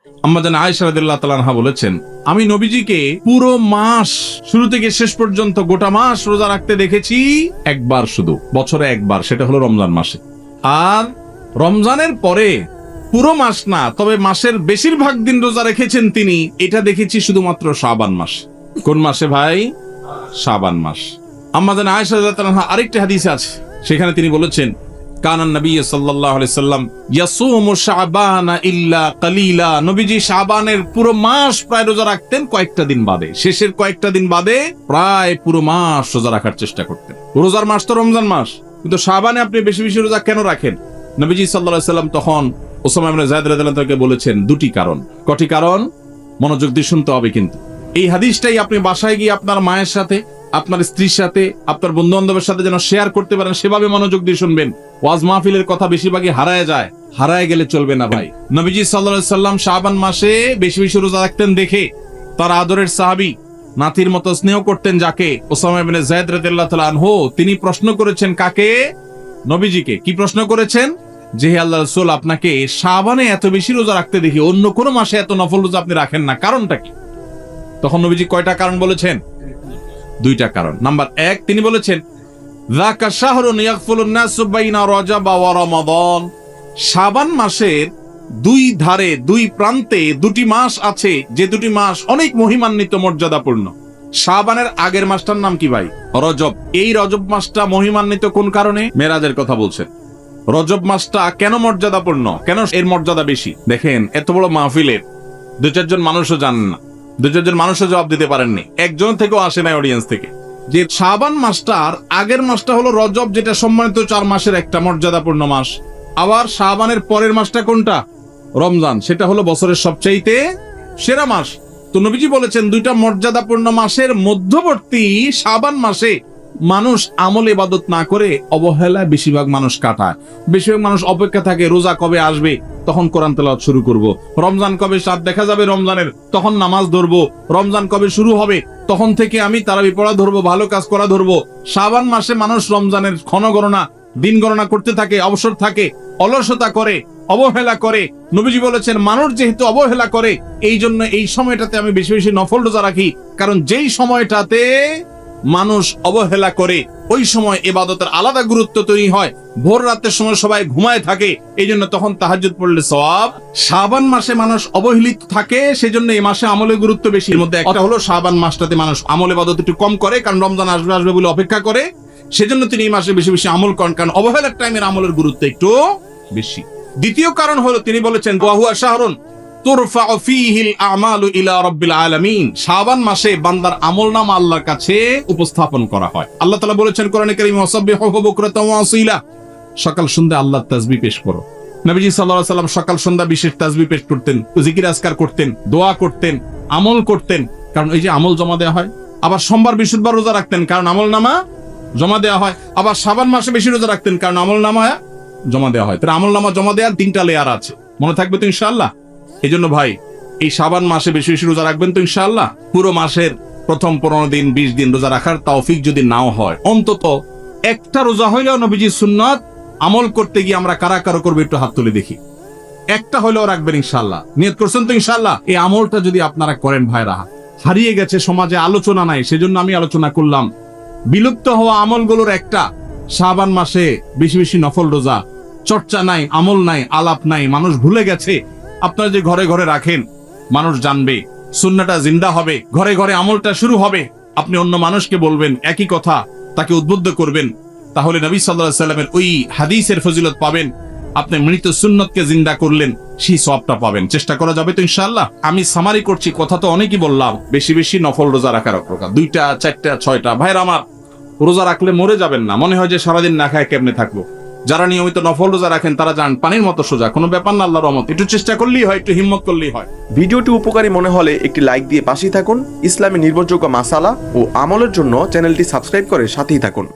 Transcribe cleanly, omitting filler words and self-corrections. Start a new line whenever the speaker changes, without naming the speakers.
আম্মা জান আয়েশা রাদিয়াল্লাহু তাআলা আনহা বলেছেন, আমি নবীজিকে পুরো মাস শুরু থেকে শেষ পর্যন্ত গোটা মাস রোজা রাখতে দেখেছি একবার, শুধু বছরে একবার, সেটা হলো রমজান মাসে। আর রমজানের পরে পুরো মাস না, তবে মাসের বেশিরভাগ দিন রোজা রেখেছেন তিনি, এটা দেখেছি শুধুমাত্র শাবান মাস। কোন মাসে ভাই? শাবান মাস। আম্মা জান আয়েশা রাদিয়াল্লাহু তাআলা আনহা আরেকটা হাদিস আছে, সেখানে তিনি বলেছেন, কানান নবী সাল্লাল্লাহু আলাইহি সাল্লাম ইয়াসুমু শাবানা ইল্লা কালিলা, নবীজি শাবানের পুরো মাস প্রায় রোজা রাখতেন, কয়েকটা দিন বাদে, শেষের কয়েকটা দিন বাদে প্রায় পুরো মাস রোজা রাখার চেষ্টা করতেন। রোজার মাস তো রমজান মাস, কিন্তু শাবানে আপনি বেশি বেশি রোজা কেন রাখেন? নবীজি সাল্লাল্লাহু আলাইহি সাল্লাম তখন উসামা ইবনে যায়েদ রাদিয়াল্লাহু তাআলাকে বলেছেন দুটি কারণ। কটি কারণ? মনোযোগ দিয়ে শুনতে হবে কিন্তু। এই হাদিসটাই আপনি বাসায় গিয়ে আপনার মায়ের সাথে, আপনার স্ত্রীর সাথে, আপনার বন্ধু বান্ধবের সাথে যেন শেয়ার করতে পারেন, সেভাবে মনোযোগ দিয়ে শুনবেন। ওয়াজ মাহফিলের কথা বেশিরভাগই হারায় যায়, হারায় গেলে চলবে না ভাই। নবীজি সাল্লাল্লাহু আলাইহি সাল্লাম শাবান মাসে বেশি বেশি রোজা রাখতেন দেখে তার আদরের সাহাবী, নাতির মতো স্নেহ করতেন যাকে, উসামা ইবনে যায়েদ রাদিয়াল্লাহু তাআলা আনহু, তিনি প্রশ্ন করেছেন কাকে? নবীজিকে। কি প্রশ্ন করেছেন? যে হে আল্লাহর রাসূল, আপনাকে শাবানে এত বেশি রোজা রাখতে দেখি, অন্য কোন মাসে এত নফল রোজা আপনি রাখেন না, কারণটা কি? তখন নবীজি কয়টা কারণ বলেছেন? দুইটা কারণ। নাম্বার 1, তিনি বলেছেন যাকা শাহরুন ইয়াগফুলুন নাসু বাইনা রজব ওয়া রমাদান, শাবান মাসের দুই ধারে, দুই প্রান্তে দুটি মাস আছে, যে দুটি মাস অনেক মহিমান্বিত, মর্যাদাপূর্ণ। শাবানের আগের মাসটার নাম কি ভাই? রজব। এই রজব মাসটা মহিমান্বিত কোন কারণে? মেরাজের কথা বলছেন। রজব মাসটা কেন মর্যাদাপূর্ণ, কেন এর মর্যাদা বেশি? দেখেন, এত বড় মাহফিলের 2-4 জন মানুষও জানেন না, 2-4 জন মানুষও জবাব দিতে পারেননি, একজন থেকেও আসে না অডিয়েন্স থেকে, যে শাবান মাসটার আগের মাসটা হলো রজব, যেটা সম্মানিত 4 মাসের একটা মর্যাদাপূর্ণ মাস। আবার শাবানের পরের মাসটা কোনটা? রমজান, সেটা হলো বছরের সবচাইতে সেরা মাস। তো নবীজি বলেছেন দুইটা মর্যাদাপূর্ণ মাসের মধ্যবর্তী শাবান মাসে মানুষ আমল ইবাদত না করে অবহেলায় বেশিরভাগ মানুষ কাটায়। বেশিরভাগ মানুষ অপেক্ষা থাকে রোজা কবে আসবে, তখন কোরআন তেলাওয়াত শুরু করব। রমজান কবে চাঁদ দেখা যাবে রমজানের, তখন নামাজ ধরবো। রমজান কবে শুরু হবে, তখন থেকে আমি তারাবি পড়া ধরবো, ভালো কাজ করা ধরবো। শাবান মাসে মানুষ রমজানের ক্ষণ গণনা, দিন গণনা করতে থাকে, অবসর থাকে, অলসতা করে, অবহেলা করে। নবীজি বলেছেন মানুষ যেহেতু অবহেলা করে, এই জন্য এই সময়টাতে আমি বেশি বেশি নফল রোজা রাখি, কারণ যেই সময়টাতে মানুষ অবহেলা করে ওই সময় ইবাদতের আলাদা গুরুত্ব তৈরি হয়। ভোর রাতের সময় সবাই ঘুমায় থাকে, এই জন্য তখন তাহাজ্জুদ পড়লে সওয়াব। শাবান মাসে মানুষ অবহেলিত থাকে, সেজন্য এই মাসে আমলের গুরুত্ব বেশি। এর মধ্যে একটা হলো শাবান মাসটাতে মানুষ আমল ইবাদত একটু কম করে, কারণ রমজান আসবে আসবে বলে অপেক্ষা করে, সেজন্য তিনি এই মাসে বেশি বেশি আমল করেন, কারণ অবহেলার টাইমের আমলের গুরুত্ব একটু বেশি। দ্বিতীয় কারণ হলো তিনি বলেছেন ওয়া হুয়া শাহরুন তুরফাউ ফীহিল আমালু ইলা রাব্বিল আলামিন, শাবান মাসে বান্দার আমলনামা আল্লাহর কাছে উপস্থাপন করা হয়। আল্লাহ তাআলা বলেছেন কোরআনে কারীমে ওয়াসাব্বিহুহু বুকরাতাও ওয়া আসীলা, সকাল সন্ধ্যা আল্লাহর তাসবিহ পেশ করো। নবীজি সাল্লাল্লাহু আলাইহি সাল্লাম সকাল সন্ধ্যা বিশেষ তাসবিহ পেশ করতেন, জিকির আজকার করতেন, দোয়া করতেন, আমল করতেন, কারণ এই যে আমল জমা দেওয়া হয়। আবার সোমবার বৃহস্পতিবার রোজা রাখতেন, কারণ আমলনামা জমা দেওয়া হয়। আবার শাবান মাসে বেশি রোজা রাখতেন, কারণ আমলনামা জমা দেওয়া হয়। তার আমলনামা জমা দেওয়ার 3টা লেয়ার আছে, মনে থাকবে তো ইনশাআল্লাহ? এই জন্য ভাই এই শাবান মাসে বেশি বেশি রোজা রাখবেন তো ইনশাআল্লাহ। পুরো মাসের প্রথম 15 দিন 20 দিন রোজা রাখার তৌফিক যদি নাও হয়, অন্তত একটা রোজা হইলেও নবীজির সুন্নাত আমল করতে গিয়ে আমরা কারা কারা করবে একটু হাত তুলে দেখি। একটা হইলেও রাখবেন ইনশাআল্লাহ, নিয়ত করছেন তো ইনশাআল্লাহ? এই আমলটা যদি আপনারা করেন ভাইরা, হারিয়ে গেছে সমাজে, আলোচনা নাই, সেজন্য আমি আলোচনা করলাম। বিলুপ্ত হওয়া আমলগুলোর একটা শাবান মাসে বেশি বেশি নফল রোজা। চর্চা নাই, আমল নাই, আলাপ নাই, মানুষ ভুলে গেছে। আপনারা যে ঘরে ঘরে রাখেন, মানুষ জানবে, সুন্নাহটা জিন্দা হবে, ঘরে ঘরে আমলটা শুরু হবে। আপনি অন্য মানুষকে বলবেন একই কথা, তাকে উদ্বুদ্ধ করবেন, তাহলে নবী সাল্লাল্লাহু আলাইহি সাল্লামের ওই হাদিসের ফজিলত পাবেন। আপনি মৃত সুন্নতকে জিন্দা করলেন, সেই সওয়াবটা পাবেন। চেষ্টা করা যাবে তো ইনশাআল্লাহ? আমি সামারি করছি, কথা তো অনেকই বললাম। বেশি বেশি নফল রোজা রাখার প্রকার 2টা 4টা 6টা। ভাইরা আমার, রোজা রাখলে মরে যাবেন না। মনে হয় যে সারাদিন না খায় কেমনে থাকবো। যারা নিয়মিত নফল রোজা রাখেন তারা জান পানির মতো সোজা, কোনো ব্যাপার না, আল্লাহর রহমত। একটু চেষ্টা করলেই হয়, একটু হিম্মত করলেই হয়।
ভিডিওটি উপকারী মনে হলে একটি লাইক দিয়ে পাশেই থাকুন। ইসলামী নির্ভরযোগ্য মাসালা ও আমলের জন্য চ্যানেলটি সাবস্ক্রাইব করে সাথেই থাকুন।